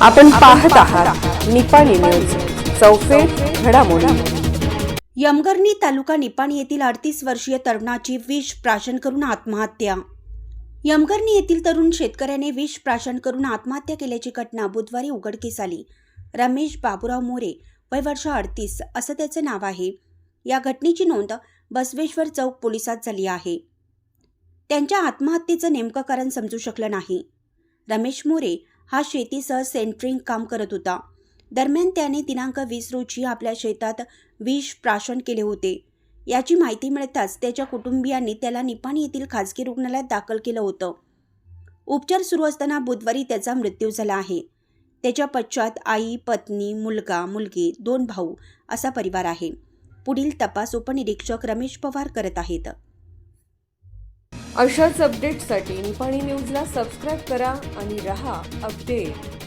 आपण पाहत आहात निपाणी न्यूज, चौफेर घडामोडी। यमगर्णी तालुका निपाणी येथील 38 वर्षीय तरुणाची विष प्राशन करून आत्महत्या। यमगर्णी येथील तरुण शेतकऱ्याने विष प्राशन करून आत्महत्या केल्याची घटना बुधवारी उघडकीस आली। रमेश बाबूराव मोरे, वय वर्ष 38 असं त्याचं नाव आहे। या घटनेची नोंद बसवेश्वर चौक पोलिसात झाली आहे। त्यांच्या आत्महत्येचं नेमकं कारण समजू शकलं नाही। रमेश मोरे हा शेतीसह सेंटरिंग काम करत होता। दरम्यान त्याने दिनांक 20 रोजी आपल्या शेतात विष प्राशन केले होते। याची माहिती मिळताच त्याच्या कुटुंबियांनी त्याला निपाणी येथील खासगी रुग्णालयात दाखल केलं होतं। उपचार सुरू असताना बुधवारी त्याचा मृत्यू झाला आहे। त्याच्या पश्चात आई, पत्नी, मुलगा, मुलगी, 2 भाऊ असा परिवार आहे। पुढील तपास उपनिरीक्षक रमेश पवार करत आहेत। अशाच अपडेट्ससाठी निपाणी न्यूजला सबस्क्राईब करा आणि रहा अपडेट।